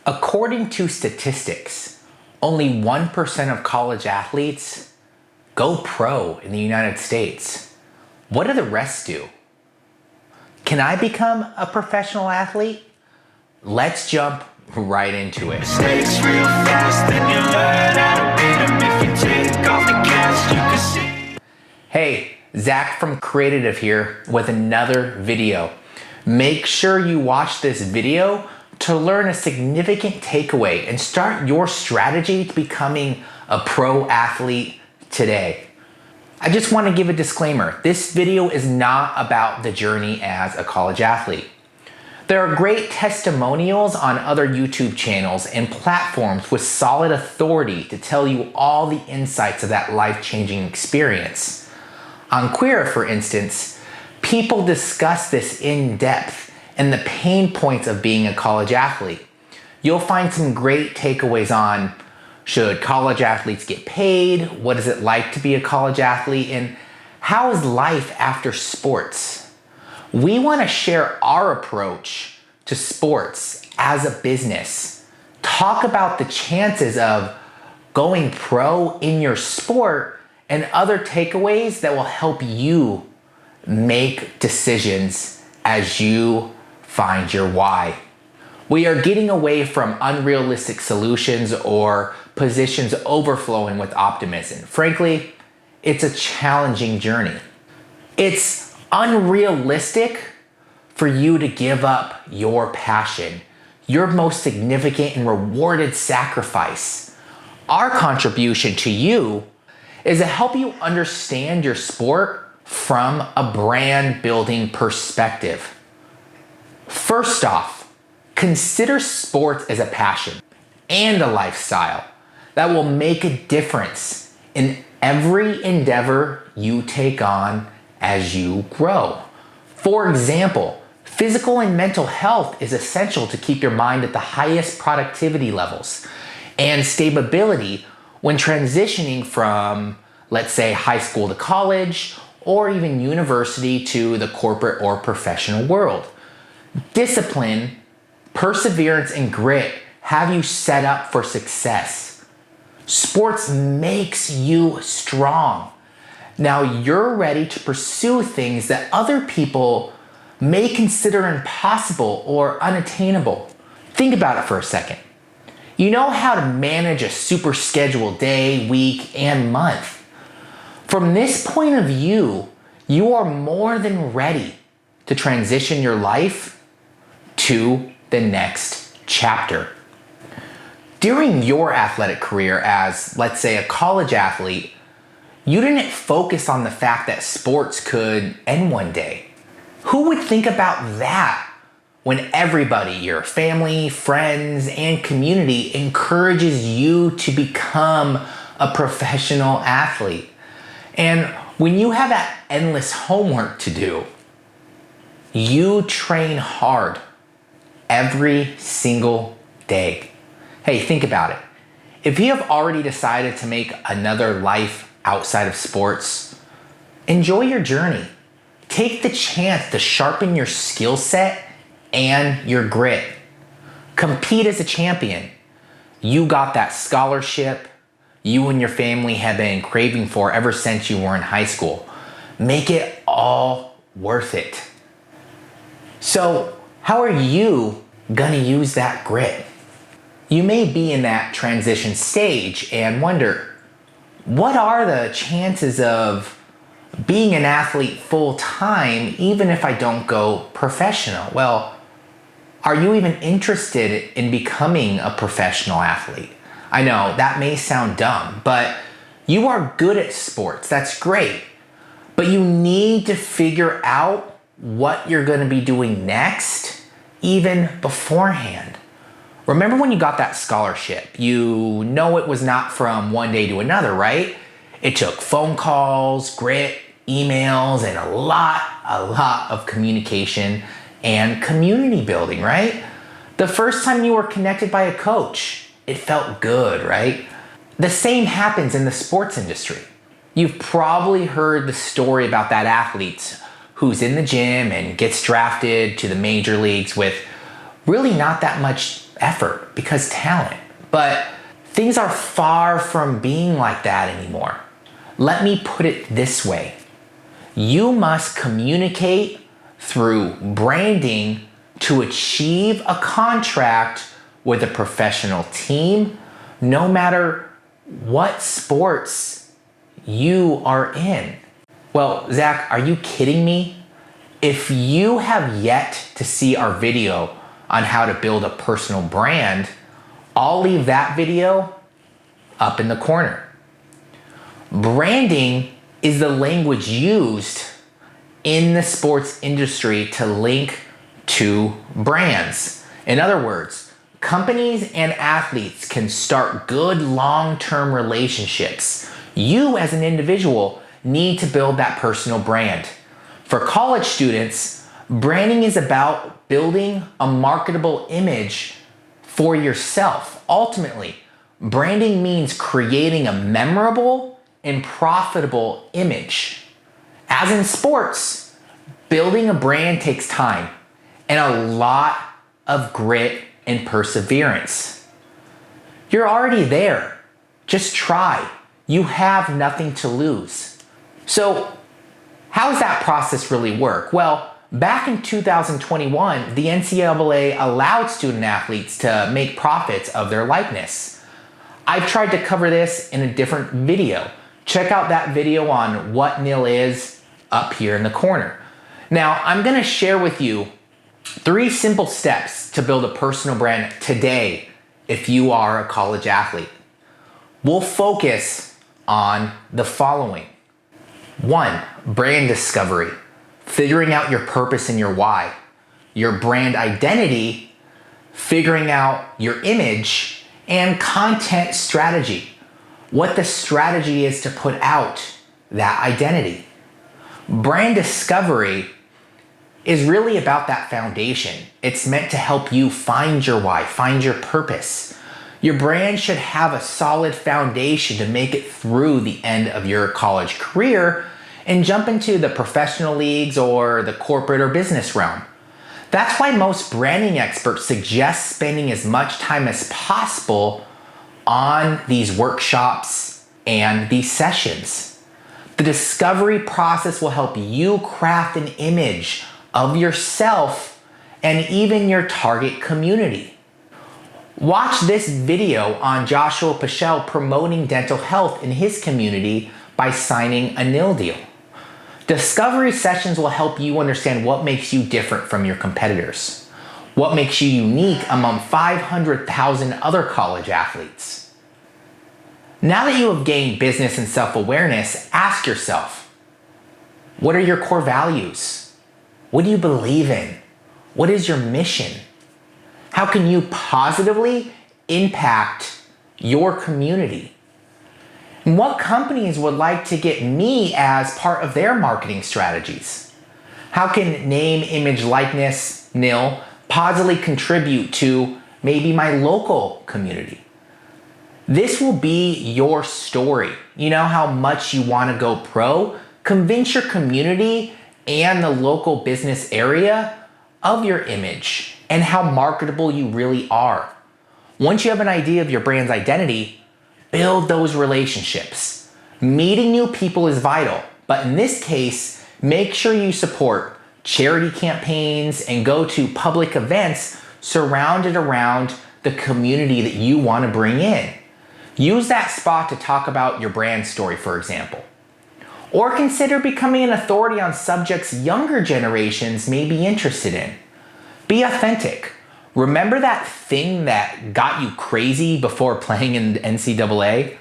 According to statistics, only 1% of college athletes go pro in the United States. What do the rest do? Can I become a professional athlete? Let's jump right into it. Mistakes real fast, then you learn how to beat 'em. If you take off the gas, you can see. Hey, Zach from Creative here with another video. Make sure you watch this video to learn a significant takeaway and start your strategy to becoming a pro athlete today. I just want to give a disclaimer. This video is not about the journey as a college athlete. There are great testimonials on other YouTube channels and platforms with solid authority to tell you all the insights of that life-changing experience. On Queer, for instance, people discuss this in depth and the pain points of being a college athlete. You'll find some great takeaways on should college athletes get paid, what is it like to be a college athlete, and how is life after sports? We want to share our approach to sports as a business. Talk about the chances of going pro in your sport and other takeaways that will help you make decisions as you find your why. We are getting away from unrealistic solutions or positions overflowing with optimism. Frankly, it's a challenging journey. It's unrealistic for you to give up your passion, your most significant and rewarded sacrifice. Our contribution to you is to help you understand your sport from a brand building perspective. First off, consider sports as a passion and a lifestyle that will make a difference in every endeavor you take on as you grow. For example, physical and mental health is essential to keep your mind at the highest productivity levels and stability when transitioning from, let's say, high school to college, or even university to the corporate or professional world. Discipline, perseverance, and grit have you set up for success. Sports makes you strong. Now you're ready to pursue things that other people may consider impossible or unattainable. Think about it for a second. You know how to manage a super scheduled day, week, and month. From this point of view, you are more than ready to transition your life to the next chapter. During your athletic career as, let's say, a college athlete, you didn't focus on the fact that sports could end one day. Who would think about that when everybody, your family, friends, and community encourages you to become a professional athlete? And when you have that endless homework to do, you train hard every single day. Hey, think about it. If you have already decided to make another life outside of sports, enjoy your journey. Take the chance to sharpen your skill set and your grit. Compete as a champion. You got that scholarship you and your family have been craving for ever since you were in high school. Make it all worth it. So, how are you gonna use that grit? You may be in that transition stage and wonder, what are the chances of being an athlete full time even if I don't go professional? Well, are you even interested in becoming a professional athlete? I know that may sound dumb, but you are good at sports. That's great. But you need to figure out what you're going to be doing next, even beforehand. Remember when you got that scholarship? You know it was not from one day to another, right? It took phone calls, grit, emails, and a lot of communication and community building, right? The first time you were connected by a coach, it felt good, right? The same happens in the sports industry. You've probably heard the story about that athlete who's in the gym and gets drafted to the major leagues with really not that much effort, because talent. But things are far from being like that anymore. Let me put it this way. You must communicate through branding to achieve a contract with a professional team, no matter what sports you are in. Well, Zach, are you kidding me? If you have yet to see our video on how to build a personal brand, I'll leave that video up in the corner. Branding is the language used in the sports industry to link to brands. In other words, companies and athletes can start good long-term relationships. You as an individual need to build that personal brand. For college students, branding is about building a marketable image for yourself. Ultimately, branding means creating a memorable and profitable image. As in sports, building a brand takes time and a lot of grit and perseverance. You're already there. Just try. You have nothing to lose. So, how does that process really work? Well, back in 2021, the NCAA allowed student athletes to make profits of their likeness. I've tried to cover this in a different video. Check out that video on what NIL is up here in the corner. Now, I'm gonna share with you 3 simple steps to build a personal brand today if you are a college athlete. We'll focus on the following. 1, brand discovery, figuring out your purpose and your why. Your brand identity, figuring out your image, and content strategy, what the strategy is to put out that identity. Brand discovery is really about that foundation. It's meant to help you find your why, find your purpose. Your brand should have a solid foundation to make it through the end of your college career and jump into the professional leagues or the corporate or business realm. That's why most branding experts suggest spending as much time as possible on these workshops and these sessions. The discovery process will help you craft an image of yourself and even your target community. Watch this video on Joshua Pichel promoting dental health in his community by signing a NIL deal. Discovery sessions will help you understand what makes you different from your competitors, what makes you unique among 500,000 other college athletes. Now that you have gained business and self-awareness, ask yourself, what are your core values? What do you believe in? What is your mission? How can you positively impact your community? And what companies would like to get me as part of their marketing strategies? How can name, image, likeness, NIL positively contribute to maybe my local community? This will be your story. You know how much you want to go pro? Convince your community and the local business area of your image and how marketable you really are. Once you have an idea of your brand's identity, build those relationships. Meeting new people is vital, but in this case, make sure you support charity campaigns and go to public events surrounded around the community that you want to bring in. Use that spot to talk about your brand story, for example. Or consider becoming an authority on subjects younger generations may be interested in. Be authentic. Remember that thing that got you crazy before playing in the NCAA?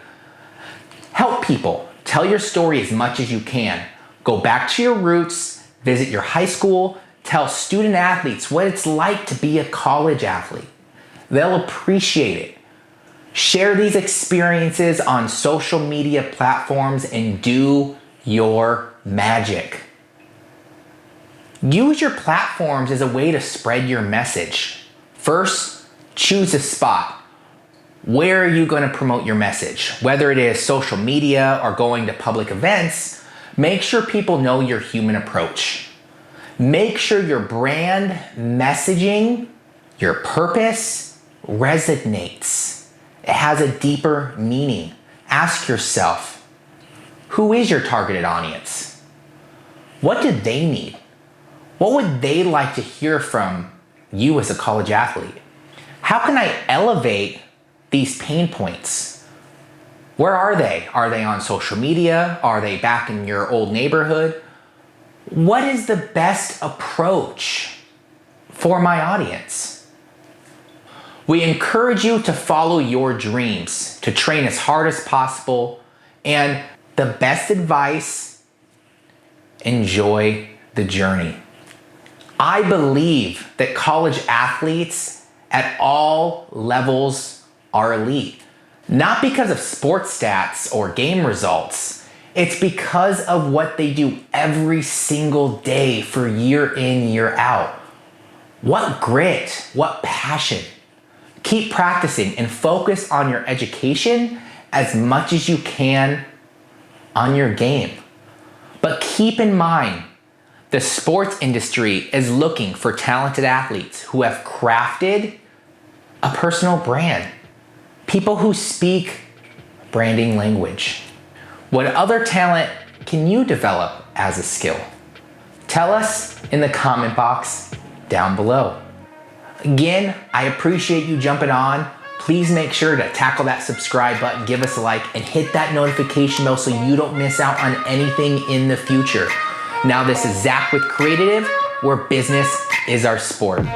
Help people. Tell your story as much as you can. Go back to your roots, visit your high school, tell student athletes what it's like to be a college athlete. They'll appreciate it. Share these experiences on social media platforms and do your magic. Use your platforms as a way to spread your message. First, choose a spot. Where are you going to promote your message? Whether it is social media or going to public events, make sure people know your human approach. Make sure your brand messaging, your purpose, resonates. It has a deeper meaning. Ask yourself, who is your targeted audience? What do they need? What would they like to hear from you as a college athlete? How can I elevate these pain points? Where are they? Are they on social media? Are they back in your old neighborhood? What is the best approach for my audience? We encourage you to follow your dreams, to train as hard as possible, and the best advice, enjoy the journey. I believe that college athletes at all levels are elite. Not because of sports stats or game results. It's because of what they do every single day for year in, year out. What grit, what passion. Keep practicing and focus on your education as much as you can on your game. But keep in mind, the sports industry is looking for talented athletes who have crafted a personal brand. People who speak branding language. What other talent can you develop as a skill? Tell us in the comment box down below. Again, I appreciate you jumping on. Please make sure to tackle that subscribe button, give us a like, and hit that notification bell so you don't miss out on anything in the future. Now this is Zach with Creatitive, where business is our sport.